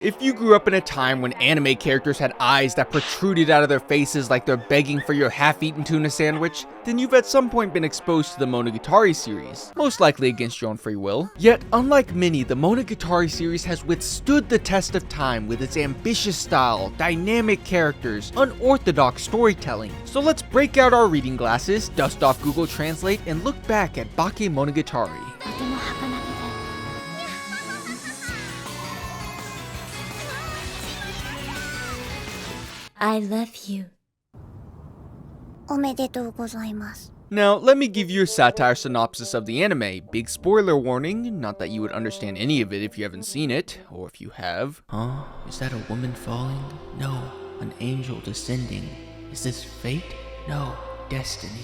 If you grew up in a time when anime characters had eyes that protruded out of their faces like they're begging for your half-eaten tuna sandwich, then you've at some point been exposed to the Monogatari series, most likely against your own free will. Yet, unlike many, the Monogatari series has withstood the test of time with its ambitious style, dynamic characters, unorthodox storytelling. So let's break out our reading glasses, dust off Google Translate, and look back at Bakemonogatari. I love you. おめでとうございます。 Now, let me give you a satire synopsis of the anime. Big spoiler warning, not that you would understand any of it if you haven't seen it, or if you have. Huh? Is that a woman falling? No, an angel descending. Is this fate? No, destiny.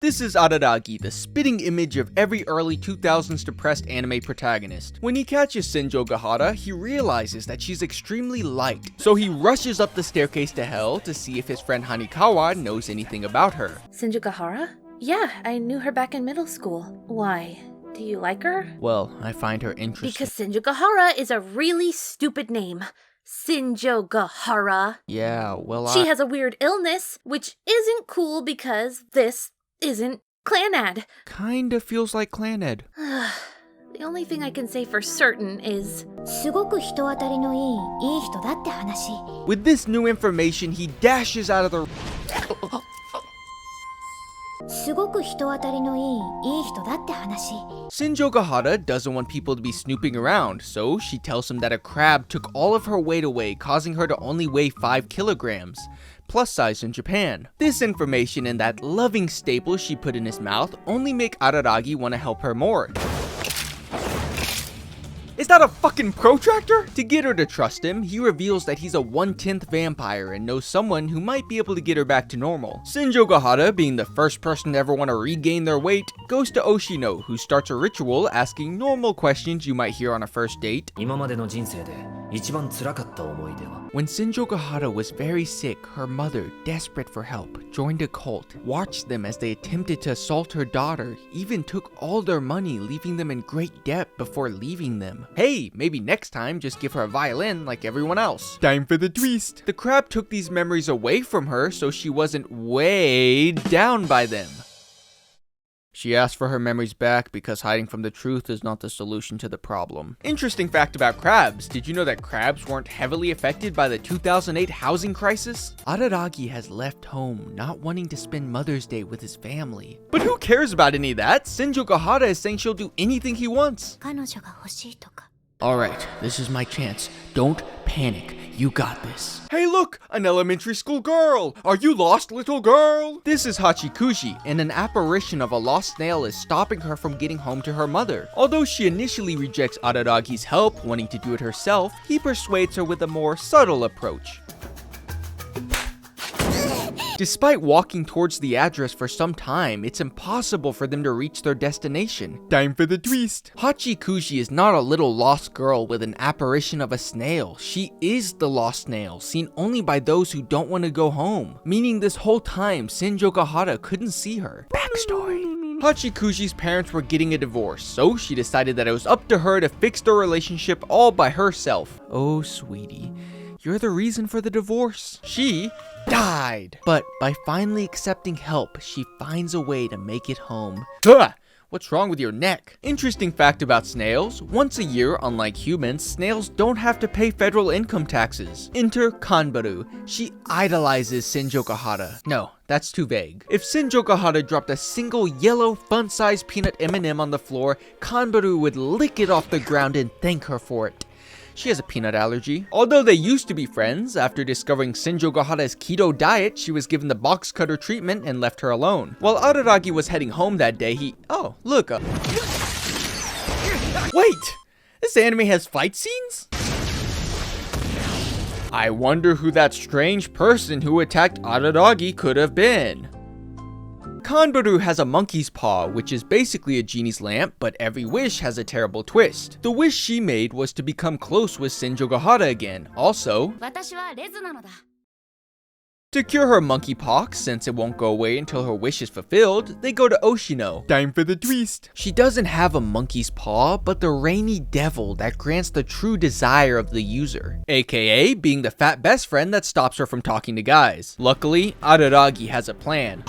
This is Araragi, the spitting image of every early 2000s depressed anime protagonist. When he catches Senjo Gahara, he realizes that she's extremely light, so he rushes up the staircase to hell to see if his friend Hanikawa knows anything about her. Senju Gahara? Yeah, I knew her back in middle school. Why? Do you like her? Well, I find her interesting. Because Senju Gahara is a really stupid name. Senjo Gahara. Yeah, well, She has a weird illness, which isn't cool because this isn't Clanad. Kinda feels like Claned. The only thing I can say for certain is すごく人当たりのいい人だって話。 With this new information, he dashes out of the... すごく人当たりのいい人だって話。 Senjo Gahara doesn't want people to be snooping around, so she tells him that a crab took all of her weight away, causing her to only weigh 5 kilograms. Plus size in Japan. This information and that loving staple she put in his mouth only make Araragi want to help her more. Is that a fucking protractor? To get her to trust him, he reveals that he's a 1/10 vampire and knows someone who might be able to get her back to normal. Senjo Gahara, being the first person to ever want to regain their weight, goes to Oshino, who starts a ritual asking normal questions you might hear on a first date. 今までの人生で一番辛かった思い出は When Senjo Gahara was very sick, her mother, desperate for help, joined a cult, watched them as they attempted to assault her daughter, even took all their money, leaving them in great debt before leaving them. Hey, maybe next time just give her a violin like everyone else. Time for the twist. The crab took these memories away from her so she wasn't weighed down by them. She asked for her memories back because hiding from the truth is not the solution to the problem. Interesting fact about crabs. Did you know that crabs weren't heavily affected by the 2008 housing crisis? Araragi has left home, not wanting to spend Mother's Day with his family. But who cares about any of that? Senjo Gahara is saying she'll do anything he wants. 彼女が欲しいとか。 Alright, this is my chance. Don't panic. You got this. Hey look! An elementary school girl! Are you lost, little girl? This is Hachikuji, and an apparition of a lost snail is stopping her from getting home to her mother. Although she initially rejects Araragi's help, wanting to do it herself, he persuades her with a more subtle approach. Despite walking towards the address for some time, it's impossible for them to reach their destination. Time for the twist. Hachikuji is not a little lost girl with an apparition of a snail. She is the lost snail, seen only by those who don't want to go home. Meaning this whole time, Senjo Gahara couldn't see her. Backstory. Hachikuji's parents were getting a divorce, so she decided that it was up to her to fix their relationship all by herself. Oh, sweetie. You're the reason for the divorce. She died. But by finally accepting help, she finds a way to make it home. Ugh! What's wrong with your neck? Interesting fact about snails. Once a year, unlike humans, snails don't have to pay federal income taxes. Enter Kanbaru. She idolizes Senjo Gahara. No, that's too vague. If Senjo Gahara dropped a single yellow fun-sized peanut M&M on the floor, Kanbaru would lick it off the ground and thank her for it. She has a peanut allergy. Although they used to be friends, after discovering Senjo Gahara's keto diet, she was given the box cutter treatment and left her alone. While Araragi was heading home that day, oh, look. Wait! This anime has fight scenes? I wonder who that strange person who attacked Araragi could have been. Kanbaru has a monkey's paw, which is basically a genie's lamp, but every wish has a terrible twist. The wish she made was to become close with Senjo Gahara again. Also, 私はレズなのだ。To cure her monkeypox, since it won't go away until her wish is fulfilled, they go to Oshino. Time for the twist. She doesn't have a monkey's paw, but the rainy devil that grants the true desire of the user, aka being the fat best friend that stops her from talking to guys. Luckily, Araragi has a plan.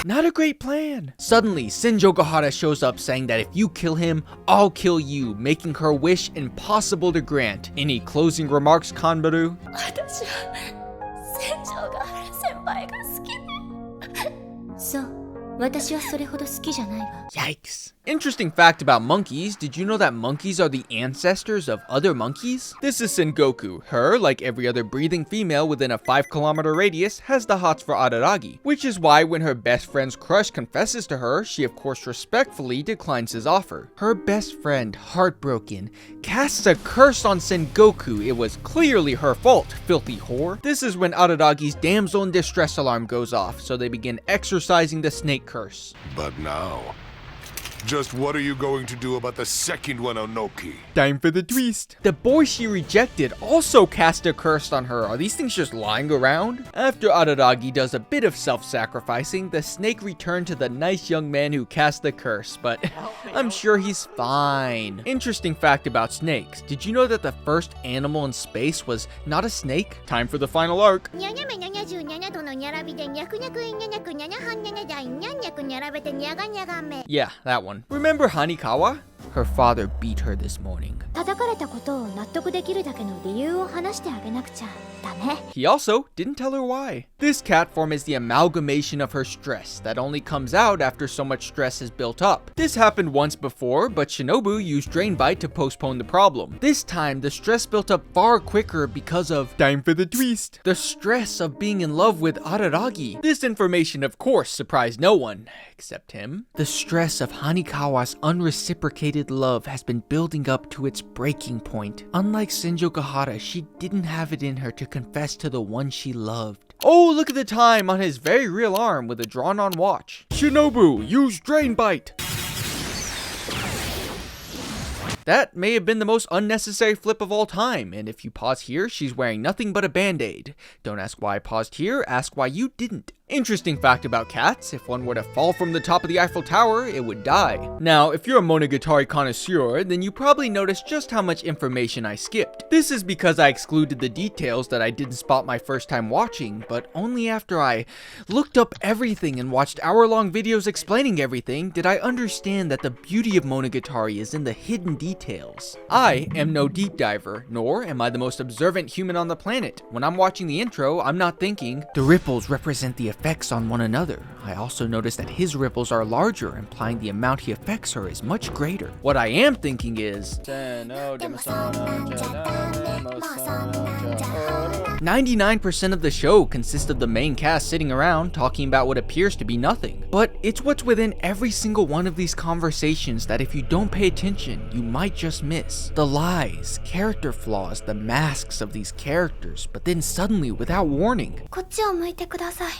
Not a great plan. Suddenly, Senjogahara shows up saying that if you kill him, I'll kill you, making her wish impossible to grant. Any closing remarks, Kanbaru? 私は船長が原先輩が好きで。そう、私はそれほど好きじゃないわ。 Yikes. Interesting fact about monkeys, did you know that monkeys are the ancestors of other monkeys? This is Sengoku. Her, like every other breathing female within a 5-kilometer radius, has the hots for Araragi, which is why when her best friend's crush confesses to her, she of course respectfully declines his offer. Her best friend, heartbroken, casts a curse on Sengoku. It was clearly her fault, filthy whore. This is when Araragi's damsel in distress alarm goes off, so they begin exorcising the snake curse. But now, just what are you going to do about the second one, Onoki? Time for the twist. The boy she rejected also cast a curse on her. Are these things just lying around? After Araragi does a bit of self-sacrificing, the snake returned to the nice young man who cast the curse, but I'm sure he's fine. Interesting fact about snakes. Did you know that the first animal in space was not a snake? Time for the final arc. にゃにゃめ77度のにゃらびでにゃくにゃくいにゃにゃくにゃにゃはんにゃにゃじゃいにゃにゃくにゃらべてにゃがにゃがめ。 Yeah, that one. Remember Hanikawa? Her father beat her this morning. 叩かれたことを納得できるだけの理由を話してあげなくちゃダメ。 He also didn't tell her why. This cat form is the amalgamation of her stress that only comes out after so much stress is built up. This happened once before, but Shinobu used Drain Bite to postpone the problem. This time, the stress built up far quicker because of time for the twist. The stress of being in love with Araragi. This information, of course, surprised no one, except him. The stress of Hanikawa's unreciprocated love has been building up to its breaking point. Unlike Senjogahara, she didn't have it in her to confess to the one she loved. Oh, look at the time on his very real arm with a drawn-on watch. Shinobu, use Drain Bite! That may have been the most unnecessary flip of all time, and if you pause here, she's wearing nothing but a band-aid. Don't ask why I paused here, ask why you didn't. Interesting fact about cats, if one were to fall from the top of the Eiffel Tower, it would die. Now, if you're a Monogatari connoisseur, then you probably noticed just how much information I skipped. This is because I excluded the details that I didn't spot my first time watching, but only after I looked up everything and watched hour-long videos explaining everything did I understand that the beauty of Monogatari is in the hidden details. I am no deep diver, nor am I the most observant human on the planet. When I'm watching the intro, I'm not thinking, the ripples represent the effects on one another. I also notice that his ripples are larger, implying the amount he affects her is much greater. What I am thinking is 99% of the show consists of the main cast sitting around talking about what appears to be nothing. But it's what's within every single one of these conversations that if you don't pay attention, you might just miss. The lies, character flaws, the masks of these characters, but then suddenly, without warning. こっちを向いてください。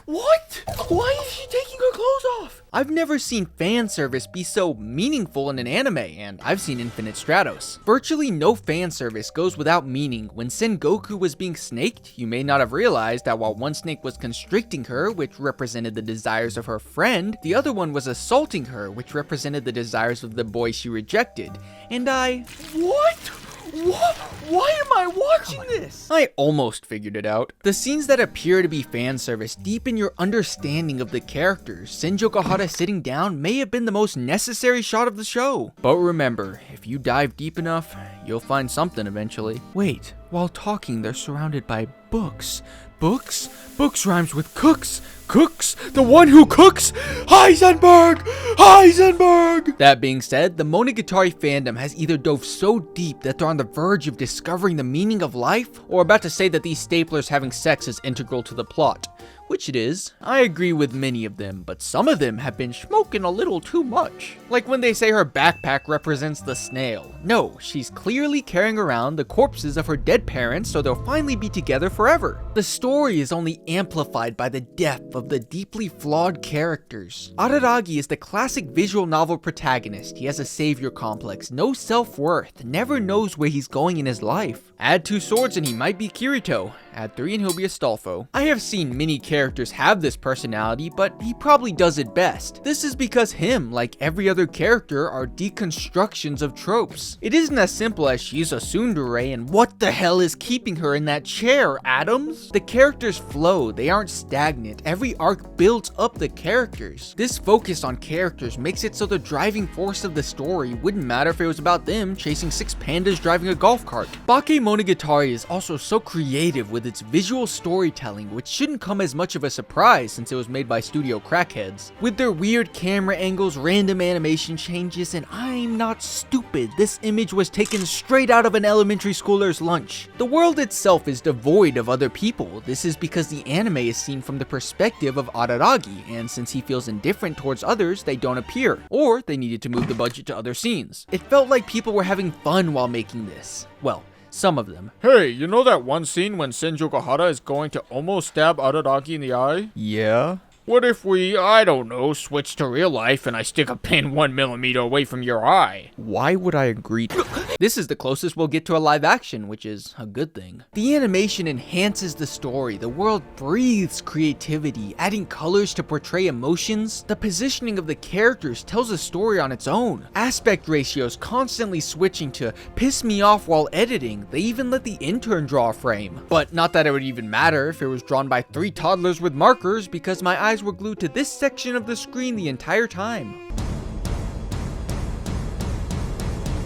What? Why is she taking her clothes off? I've never seen fan service be so meaningful in an anime, and I've seen Infinite Stratos. Virtually no fan service goes without meaning. When Sengoku was being snaked, you may not have realized that while one snake was constricting her, which represented the desires of her friend, the other one was assaulting her, which represented the desires of the boy she rejected. And What? What? Why am I watching this? I almost figured it out. The scenes that appear to be fan service deepen your understanding of the characters. Senjogahara sitting down may have been the most necessary shot of the show. But remember, if you dive deep enough, you'll find something eventually. Wait, while talking, they're surrounded by books. Books? Books rhymes with cooks. Cooks? The one who cooks? Heisenberg! Heisenberg! That being said, the Monogatari fandom has either dove so deep that they're on the verge of discovering the meaning of life, or about to say that these staplers having sex is integral to the plot. which it is. I agree with many of them, but some of them have been smoking a little too much. Like when they say her backpack represents the snail. No, she's clearly carrying around the corpses of her dead parents so they'll finally be together forever. The story is only amplified by the depth of the deeply flawed characters. Araragi is the classic visual novel protagonist. He has a savior complex, no self-worth, never knows where he's going in his life. Add 2 swords and he might be Kirito. Add 3 and he'll be Astolfo. I have seen many characters have this personality, but he probably does it best. This is because him, like every other character, are deconstructions of tropes. It isn't as simple as she's a tsundere and what the hell is keeping her in that chair, Adams? The characters flow, they aren't stagnant. Every arc builds up the characters. This focus on characters makes it so the driving force of the story wouldn't matter if it was about them chasing 6 pandas driving a golf cart. Bakemonogatari is also so creative with its visual storytelling, which shouldn't come as much of a surprise since it was made by studio crackheads. With their weird camera angles, random animation changes, and I'm not stupid, this image was taken straight out of an elementary schooler's lunch. The world itself is devoid of other people. This is because the anime is seen from the perspective of Araragi, and since he feels indifferent towards others, they don't appear, or they needed to move the budget to other scenes. It felt like people were having fun while making this. Well, some of them. Hey, you know that one scene when Senjogahara is going to almost stab Araragi in the eye? Yeah? What if we, I don't know, switch to real life and I stick a pin 1mm away from your eye? Why would I agree to This is the closest we'll get to a live action, which is a good thing. The animation enhances the story, the world breathes creativity, adding colors to portray emotions. The positioning of the characters tells a story on its own. Aspect ratios constantly switching to piss me off while editing. They even let the intern draw a frame. But not that it would even matter if it was drawn by 3 toddlers with markers, because my eyes were glued to this section of the screen the entire time.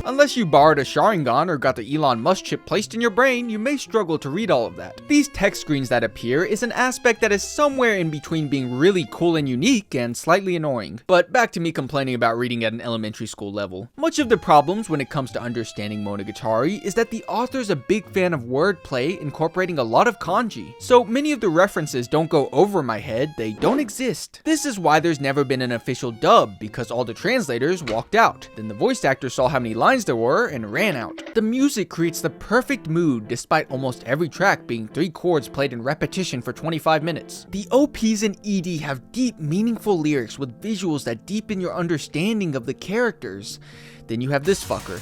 Unless you borrowed a Sharingan or got the Elon Musk chip placed in your brain, you may struggle to read all of that. These text screens that appear is an aspect that is somewhere in between being really cool and unique and slightly annoying. But back to me complaining about reading at an elementary school level. Much of the problems when it comes to understanding Monogatari is that the author's a big fan of wordplay incorporating a lot of kanji. So many of the references don't go over my head, they don't exist. This is why there's never been an official dub, because all the translators walked out. Then the voice actor saw how many lines there were and ran out. The music creates the perfect mood despite almost every track being 3 chords played in repetition for 25 minutes. The OPs and ED have deep, meaningful lyrics with visuals that deepen your understanding of the characters. Then you have this fucker.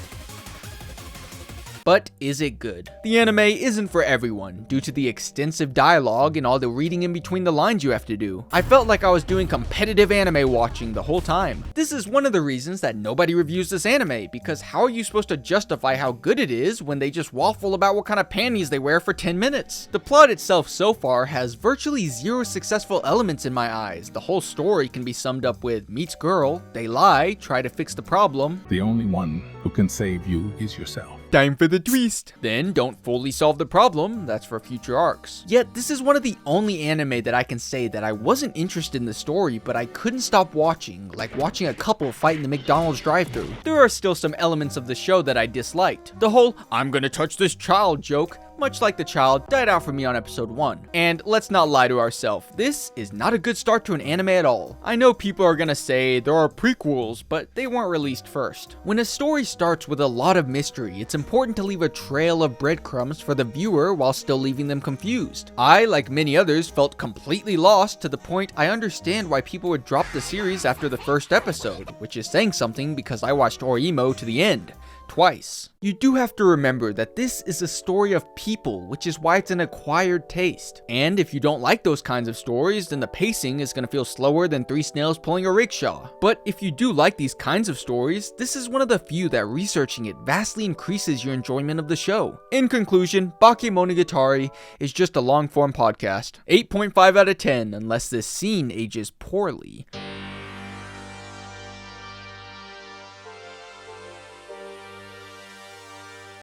But is it good? The anime isn't for everyone, due to the extensive dialogue and all the reading in between the lines you have to do. I felt like I was doing competitive anime watching the whole time. This is one of the reasons that nobody reviews this anime, because how are you supposed to justify how good it is when they just waffle about what kind of panties they wear for 10 minutes? The plot itself so far has virtually 0 successful elements in my eyes. The whole story can be summed up with meets girl, they lie, try to fix the problem. The only one who can save you is yourself. Time for the twist. Then don't fully solve the problem, that's for future arcs. Yet this is one of the only anime that I can say that I wasn't interested in the story, but I couldn't stop watching, like watching a couple fight in the McDonald's drive-thru. There are still some elements of the show that I disliked. The whole "I'm gonna touch this child" joke, much like the child, died out for me on episode 1. And let's not lie to ourselves, this is not a good start to an anime at all. I know people are gonna say there are prequels, but they weren't released first. When a story starts with a lot of mystery, it's important to leave a trail of breadcrumbs for the viewer while still leaving them confused. I, like many others, felt completely lost to the point I understand why people would drop the series after the first episode, which is saying something because I watched Orimo to the end. Twice. You do have to remember that this is a story of people, which is why it's an acquired taste. And if you don't like those kinds of stories, then the pacing is going to feel slower than 3 snails pulling a rickshaw. But if you do like these kinds of stories, this is one of the few that researching it vastly increases your enjoyment of the show. In conclusion, Bakemonogatari is just a long-form podcast. 8.5 out of 10 unless this scene ages poorly.